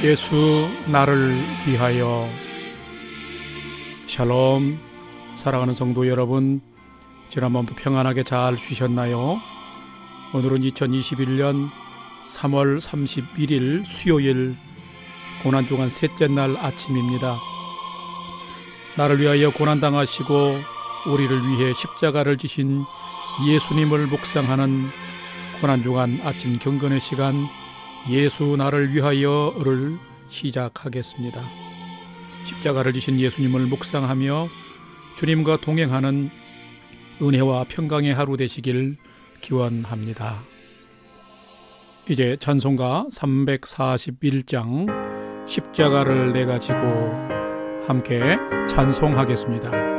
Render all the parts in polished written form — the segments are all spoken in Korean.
예수 나를 위하여. 샬롬. 사랑하는 성도 여러분, 지난밤도 평안하게 잘 쉬셨나요? 오늘은 2021년 3월 31일 수요일 고난주간 셋째 날 아침입니다. 나를 위하여 고난당하시고 우리를 위해 십자가를 지신 예수님을 묵상하는 고난주간 아침 경건의 시간, 예수 나를 위하여를 시작하겠습니다. 십자가를 지신 예수님을 묵상하며 주님과 동행하는 은혜와 평강의 하루 되시길 기원합니다. 이제 찬송가 341장 십자가를 내가 지고 함께 찬송하겠습니다.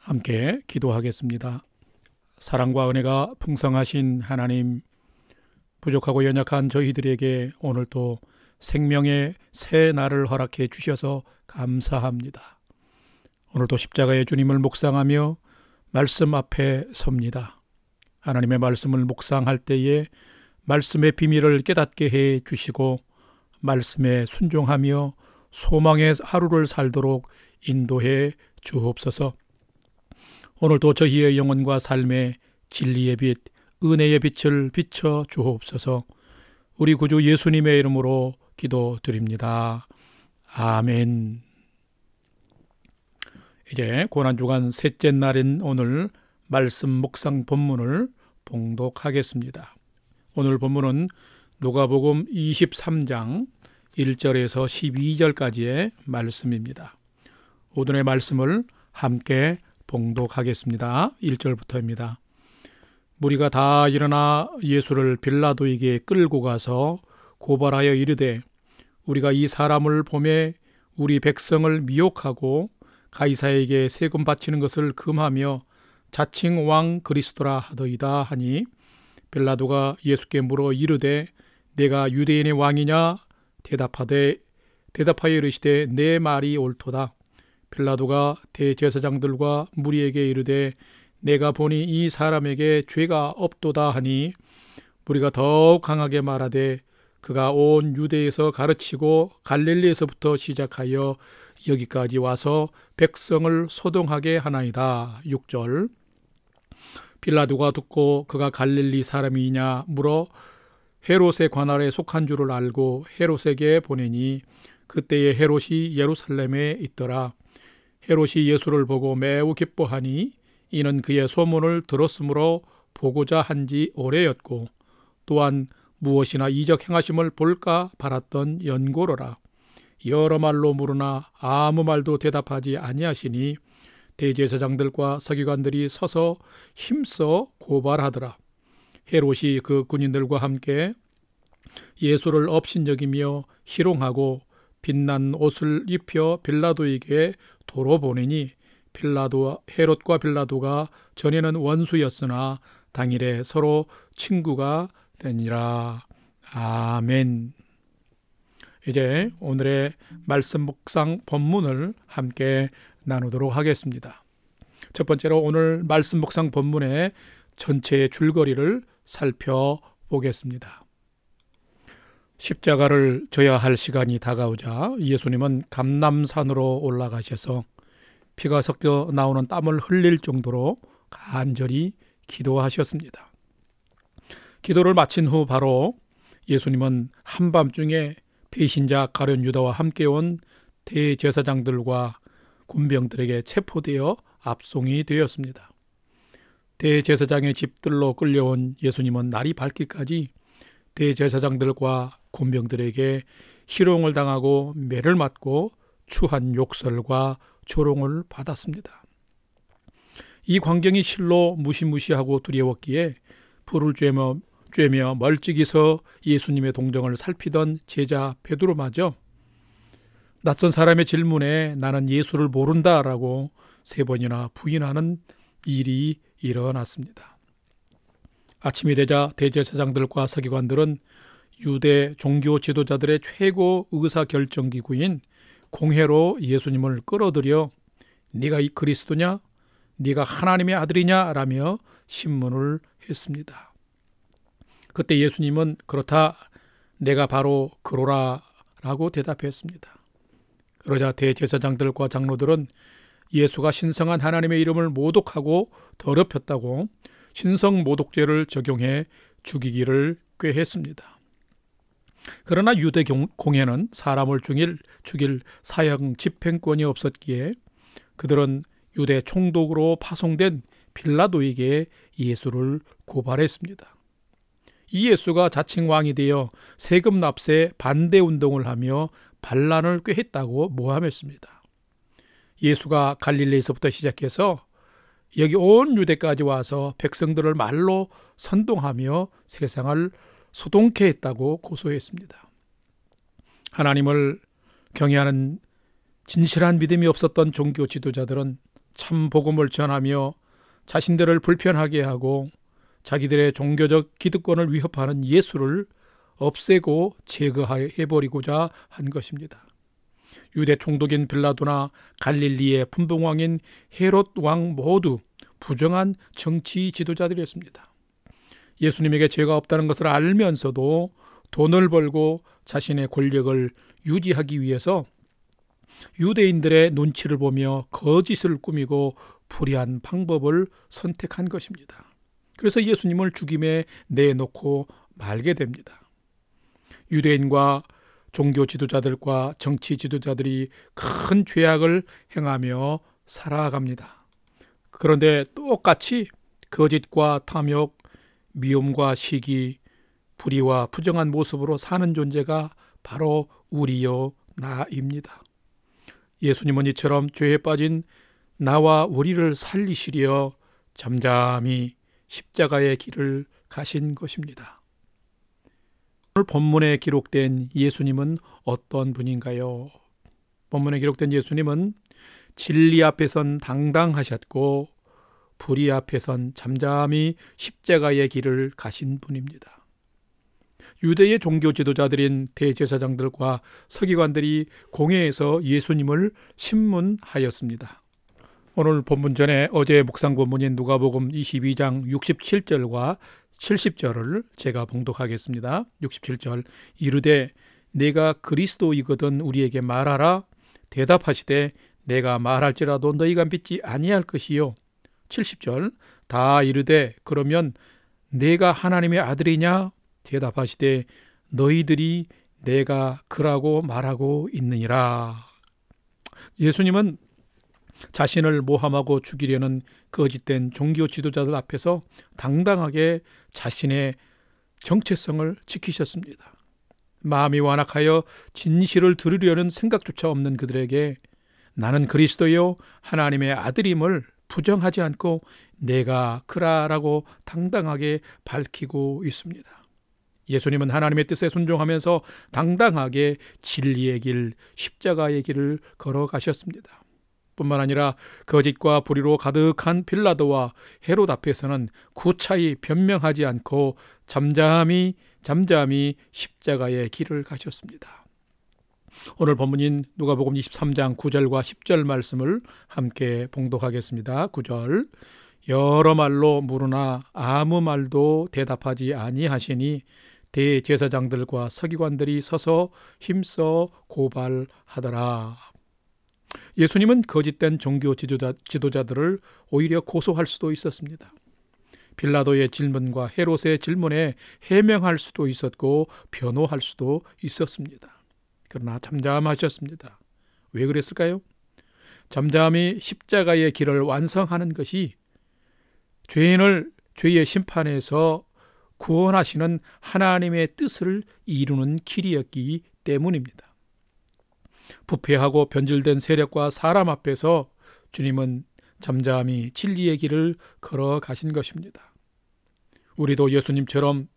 함께 기도하겠습니다. 사랑과 은혜가 풍성하신 하나님, 부족하고 연약한 저희들에게 오늘도 생명의 새 날을 허락해 주셔서 감사합니다. 오늘도 십자가의 주님을 묵상하며 말씀 앞에 섭니다. 하나님의 말씀을 묵상할 때에 말씀의 비밀을 깨닫게 해 주시고 말씀에 순종하며 소망의 하루를 살도록 인도해 주옵소서. 오늘도 저희의 영혼과 삶의 진리의 빛, 은혜의 빛을 비춰 주옵소서. 우리 구주 예수님의 이름으로 기도드립니다. 아멘. 이제 고난주간 셋째 날인 오늘 말씀 묵상 본문을 봉독하겠습니다. 오늘 본문은 누가복음 23장 1절에서 12절까지의 말씀입니다. 오늘의 말씀을 함께 봉독하겠습니다. 1절부터입니다. 무리가 다 일어나 예수를 빌라도에게 끌고 가서 고발하여 이르되, 우리가 이 사람을 보매 우리 백성을 미혹하고 가이사에게 세금 바치는 것을 금하며 자칭 왕 그리스도라 하더이다 하니, 빌라도가 예수께 물어 이르되, 내가 유대인의 왕이냐? 대답하여 이르시되, 내 말이 옳도다. 빌라도가 대제사장들과 무리에게 이르되, 내가 보니 이 사람에게 죄가 없도다 하니 우리가 더욱 강하게 말하되 그가 온 유대에서 가르치고 갈릴리에서부터 시작하여 여기까지 와서 백성을 소동하게 하나이다. 6절. 빌라도가 듣고 그가 갈릴리 사람이냐 물어 헤롯의 관할에 속한 줄을 알고 헤롯에게 보내니 그때에 헤롯이 예루살렘에 있더라. 헤롯이 예수를 보고 매우 기뻐하니 이는 그의 소문을 들었으므로 보고자 한지 오래였고 또한 무엇이나 이적 행하심을 볼까 바랐던 연고로라. 여러 말로 물으나 아무 말도 대답하지 아니하시니 대제사장들과 서기관들이 서서 힘써 고발하더라. 헤롯이 그 군인들과 함께 예수를 업신여기며 희롱하고 빛난 옷을 입혀 빌라도에게 도로 보내니 헤롯과 빌라도가 전에는 원수였으나 당일에 서로 친구가 되니라. 아멘. 이제 오늘의 말씀 묵상 본문을 함께 나누도록 하겠습니다. 첫 번째로 오늘 말씀 묵상 본문의 전체의 줄거리를 살펴보겠습니다. 십자가를 져야 할 시간이 다가오자 예수님은 감람산으로 올라가셔서 피가 섞여 나오는 땀을 흘릴 정도로 간절히 기도하셨습니다. 기도를 마친 후 바로 예수님은 한밤중에 배신자 가룟 유다와 함께 온 대제사장들과 군병들에게 체포되어 압송이 되었습니다. 대제사장의 집들로 끌려온 예수님은 날이 밝기까지 대제사장들과 군병들에게 희롱을 당하고 매를 맞고 추한 욕설과 조롱을 받았습니다. 이 광경이 실로 무시무시하고 두려웠기에 불을 쬐며 멀찍이서 예수님의 동정을 살피던 제자 베드로마저 낯선 사람의 질문에 나는 예수를 모른다라고 3번이나 부인하는 일이 일어났습니다. 아침이 되자 대제사장들과 서기관들은 유대 종교 지도자들의 최고 의사결정기구인 공회로 예수님을 끌어들여 네가 이 그리스도냐? 네가 하나님의 아들이냐? 라며 신문을 했습니다. 그때 예수님은 그렇다, 내가 바로 그로라 라고 대답했습니다. 그러자 대제사장들과 장로들은 예수가 신성한 하나님의 이름을 모독하고 더럽혔다고 신성모독죄를 적용해 죽이기를 꾀했습니다. 그러나 유대 공회는 사람을 죽일 사형 집행권이 없었기에 그들은 유대 총독으로 파송된 빌라도에게 예수를 고발했습니다. 이 예수가 자칭 왕이 되어 세금 납세 반대 운동을 하며 반란을 꾀했다고 모함했습니다. 예수가 갈릴리에서부터 시작해서 여기 온 유대까지 와서 백성들을 말로 선동하며 세상을 소동케 했다고 고소했습니다. 하나님을 경외하는 진실한 믿음이 없었던 종교 지도자들은 참 복음을 전하며 자신들을 불편하게 하고 자기들의 종교적 기득권을 위협하는 예수를 없애고 제거해버리고자 한 것입니다. 유대 총독인 빌라도나 갈릴리의 분봉왕인 헤롯 왕 모두 부정한 정치 지도자들이었습니다. 예수님에게 죄가 없다는 것을 알면서도 돈을 벌고 자신의 권력을 유지하기 위해서 유대인들의 눈치를 보며 거짓을 꾸미고 불의한 방법을 선택한 것입니다. 그래서 예수님을 죽임에 내놓고 말게 됩니다. 유대인과 종교 지도자들과 정치 지도자들이 큰 죄악을 행하며 살아갑니다. 그런데 똑같이 거짓과 탐욕, 미움과 시기, 불의와 부정한 모습으로 사는 존재가 바로 우리요 나입니다. 예수님은 이처럼 죄에 빠진 나와 우리를 살리시려 잠잠히 십자가의 길을 가신 것입니다. 오늘 본문에 기록된 예수님은 어떤 분인가요? 본문에 기록된 예수님은 진리 앞에선 당당하셨고 불의 앞에선 잠잠히 십자가의 길을 가신 분입니다. 유대의 종교 지도자들인 대제사장들과 서기관들이 공회에서 예수님을 신문하였습니다. 오늘 본문 전에 어제 묵상 본문인 누가복음 22장 67절과 70절을 제가 봉독하겠습니다. 67절 이르되 내가 그리스도이거든 우리에게 말하라. 대답하시되 내가 말할지라도 너희가 믿지 아니할 것이요. 70절 다 이르되 그러면 내가 하나님의 아들이냐? 대답하시되 너희들이 내가 그라고 말하고 있느니라. 예수님은 자신을 모함하고 죽이려는 거짓된 종교 지도자들 앞에서 당당하게 자신의 정체성을 지키셨습니다. 마음이 완악하여 진실을 들으려는 생각조차 없는 그들에게 나는 그리스도요 하나님의 아들임을 부정하지 않고 내가 그라라고 당당하게 밝히고 있습니다. 예수님은 하나님의 뜻에 순종하면서 당당하게 진리의 길, 십자가의 길을 걸어가셨습니다. 뿐만 아니라 거짓과 불의로 가득한 빌라도와 헤롯 앞에서는 구차히 변명하지 않고 잠잠히 십자가의 길을 가셨습니다. 오늘 본문인 누가복음 23장 9절과 10절 말씀을 함께 봉독하겠습니다. 9절 여러 말로 물으나 아무 말도 대답하지 아니하시니 대제사장들과 서기관들이 서서 힘써 고발하더라. 예수님은 거짓된 종교 지도자들을 오히려 고소할 수도 있었습니다. 빌라도의 질문과 헤롯의 질문에 해명할 수도 있었고 변호할 수도 있었습니다. 그러나 잠잠하셨습니다. 왜 그랬을까요? 잠잠히 십자가의 길을 완성하는 것이 죄인을 죄의 심판에서 구원하시는 하나님의 뜻을 이루는 길이었기 때문입니다. 부패하고 변질된 세력과 사람 앞에서 주님은 잠잠히 진리의 길을 걸어가신 것입니다. 우리도 예수님처럼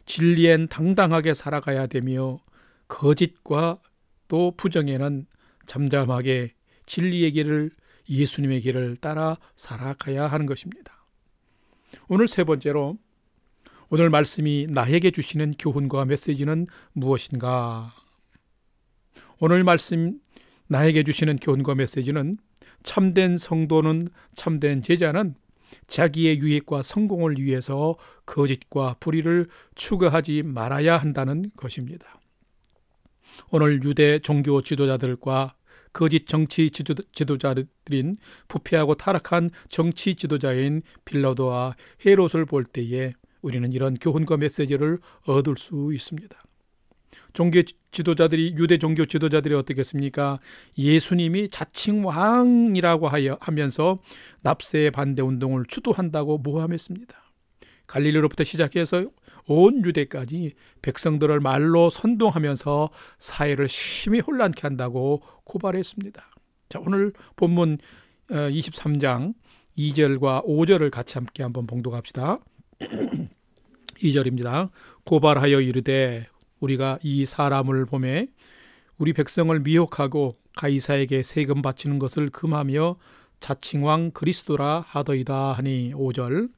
진리엔 당당하게 살아가야 되며 거짓과 또 부정에는 잠잠하게 진리의 길을 예수님의 길을 따라 살아가야 하는 것입니다. 오늘 세 번째로 오늘 말씀이 나에게 주시는 교훈과 메시지는 무엇인가? 오늘 말씀 나에게 주시는 교훈과 메시지는 참된 성도는 참된 제자는 자기의 유익과 성공을 위해서 거짓과 불의를 추구하지 말아야 한다는 것입니다. 오늘 유대 종교 지도자들과 거짓 정치 지도자들인 부패하고 타락한 정치 지도자인 빌라도와 헤롯을 볼 때에 우리는 이런 교훈과 메시지를 얻을 수 있습니다. 종교 지도자들이 유대 종교 지도자들이 어떻게 했습니까? 예수님이 자칭 왕이라고 하면서 납세 반대 운동을 주도한다고 모함했습니다. 갈릴리로부터 시작해서 온 유대까지 백성들을 말로 선동하면서 사회를 심히 혼란케 한다고 고발했습니다. 자, 오늘 본문 23장 2절과 5절을 같이 함께 한번 봉독합시다. 2절입니다. 고발하여 이르되 우리가 이 사람을 보매 우리 백성을 미혹하고 가이사에게 세금 바치는 것을 금하며 자칭 왕 그리스도라 하더이다 하니 5절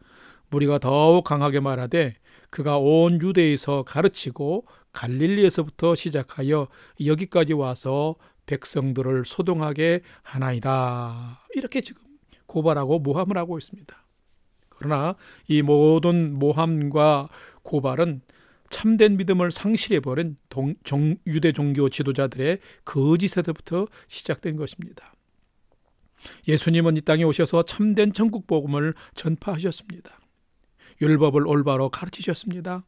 우리가 더욱 강하게 말하되 그가 온 유대에서 가르치고 갈릴리에서부터 시작하여 여기까지 와서 백성들을 소동하게 하나이다. 이렇게 지금 고발하고 모함을 하고 있습니다. 그러나 이 모든 모함과 고발은 참된 믿음을 상실해버린 유대 종교 지도자들의 거짓에서부터 시작된 것입니다. 예수님은 이 땅에 오셔서 참된 천국 복음을 전파하셨습니다. 율법을 올바로 가르치셨습니다.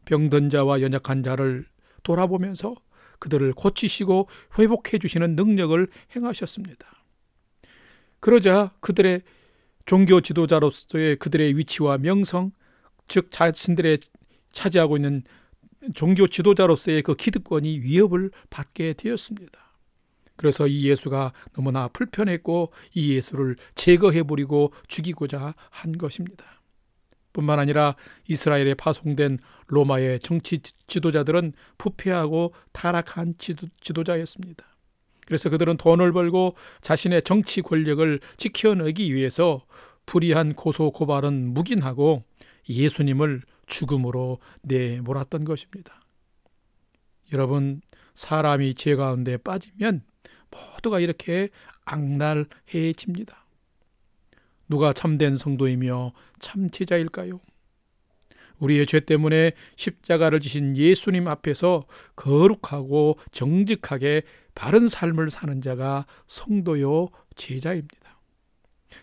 병든 자와 연약한 자를 돌아보면서 그들을 고치시고 회복해 주시는 능력을 행하셨습니다. 그러자 그들의 종교 지도자로서의 그들의 위치와 명성, 즉 자신들의 차지하고 있는 종교 지도자로서의 그 기득권이 위협을 받게 되었습니다. 그래서 이 예수가 너무나 불편했고 이 예수를 제거해버리고 죽이고자 한 것입니다. 뿐만 아니라 이스라엘에 파송된 로마의 정치 지도자들은 부패하고 타락한 지도자였습니다. 그래서 그들은 돈을 벌고 자신의 정치 권력을 지켜내기 위해서 불의한 고소 고발은 묵인하고 예수님을 죽음으로 내몰았던 것입니다. 여러분, 사람이 죄 가운데 빠지면 모두가 이렇게 악랄해집니다. 누가 참된 성도이며 참 제자일까요? 우리의 죄 때문에 십자가를 지신 예수님 앞에서 거룩하고 정직하게 바른 삶을 사는 자가 성도요 제자입니다.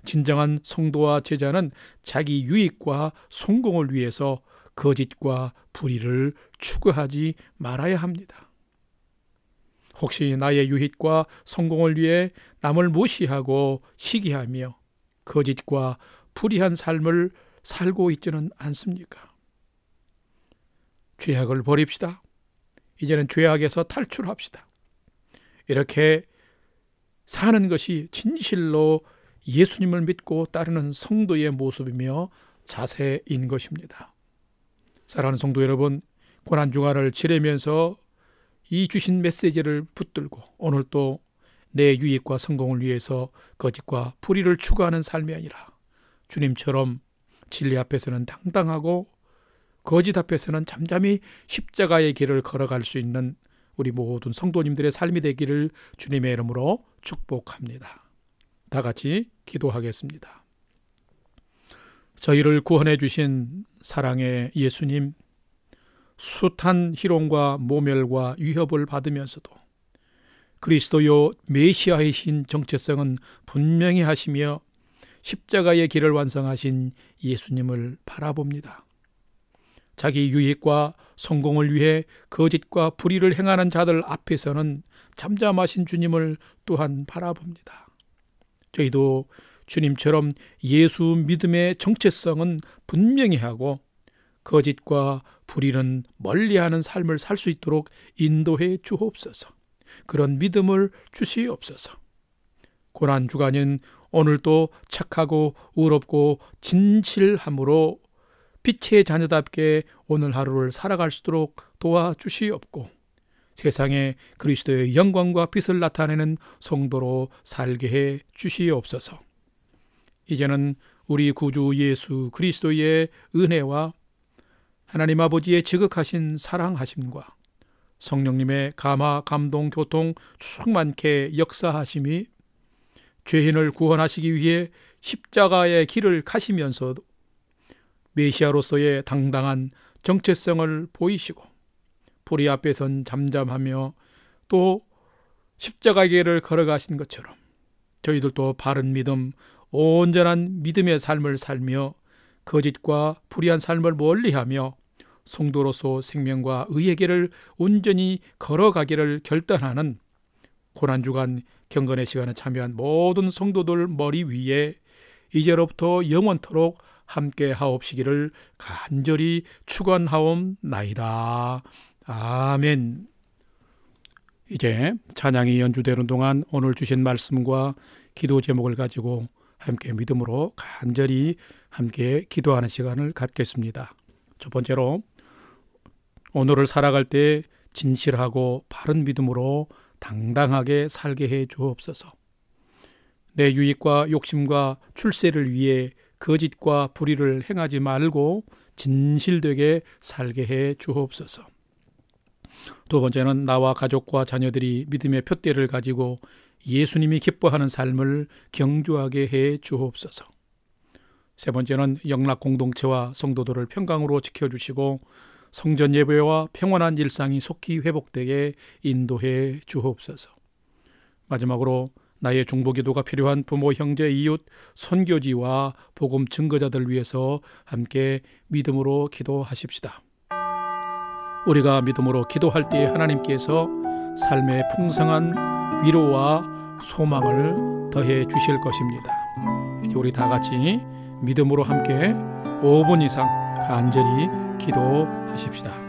진정한 성도와 제자는 자기 유익과 성공을 위해서 거짓과 불의를 추구하지 말아야 합니다. 혹시 나의 유익과 성공을 위해 남을 무시하고 시기하며 거짓과 불의한 삶을 살고 있지는 않습니까? 죄악을 버립시다. 이제는 죄악에서 탈출합시다. 이렇게 사는 것이 진실로 예수님을 믿고 따르는 성도의 모습이며 자세인 것입니다. 사랑하는 성도 여러분, 고난주간을 지내면서 이 주신 메시지를 붙들고 오늘 또 내 유익과 성공을 위해서 거짓과 불의를 추구하는 삶이 아니라 주님처럼 진리 앞에서는 당당하고 거짓 앞에서는 잠잠히 십자가의 길을 걸어갈 수 있는 우리 모든 성도님들의 삶이 되기를 주님의 이름으로 축복합니다. 다 같이 기도하겠습니다. 저희를 구원해 주신 사랑의 예수님, 숱한 희롱과 모멸과 위협을 받으면서도 그리스도요 메시아이신 정체성은 분명히 하시며 십자가의 길을 완성하신 예수님을 바라봅니다. 자기 유익과 성공을 위해 거짓과 불의를 행하는 자들 앞에서는 잠잠하신 주님을 또한 바라봅니다. 저희도 주님처럼 예수 믿음의 정체성은 분명히 하고 거짓과 불의는 멀리하는 삶을 살 수 있도록 인도해 주옵소서. 그런 믿음을 주시옵소서. 고난주간인 오늘도 착하고 의롭고 진실함으로 빛의 자녀답게 오늘 하루를 살아갈 수 있도록 도와주시옵고 세상에 그리스도의 영광과 빛을 나타내는 성도로 살게 해 주시옵소서. 이제는 우리 구주 예수 그리스도의 은혜와 하나님 아버지의 지극하신 사랑하심과 성령님의 감화, 감동, 교통 충만케 역사하심이 죄인을 구원하시기 위해 십자가의 길을 가시면서도 메시아로서의 당당한 정체성을 보이시고 불의 앞에선 잠잠하며 또 십자가의 길을 걸어가신 것처럼 저희들도 바른 믿음, 온전한 믿음의 삶을 살며 거짓과 불의한 삶을 멀리하며 성도로서 생명과 의의 길을 온전히 걸어가기를 결단하는 고난주간 경건의 시간에 참여한 모든 성도들 머리 위에 이제로부터 영원토록 함께 하옵시기를 간절히 축원하옵나이다. 아멘. 이제 찬양이 연주되는 동안 오늘 주신 말씀과 기도 제목을 가지고 함께 믿음으로 간절히 함께 기도하는 시간을 갖겠습니다. 첫 번째로 오늘을 살아갈 때 진실하고 바른 믿음으로 당당하게 살게 해 주옵소서. 내 유익과 욕심과 출세를 위해 거짓과 불의를 행하지 말고 진실되게 살게 해 주옵소서. 두 번째는 나와 가족과 자녀들이 믿음의 푯대를 가지고 예수님이 기뻐하는 삶을 경주하게 해 주옵소서. 세 번째는 영락 공동체와 성도들을 평강으로 지켜주시고 성전 예배와 평온한 일상이 속히 회복되게 인도해 주옵소서. 마지막으로 나의 중보기도가 필요한 부모, 형제, 이웃, 선교지와 복음 증거자들 위해서 함께 믿음으로 기도하십시다. 우리가 믿음으로 기도할 때 하나님께서 삶의 풍성한 위로와 소망을 더해 주실 것입니다. 이제 우리 다 같이 믿음으로 함께 5분 이상 간절히 기도하십시다.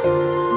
바랍니다.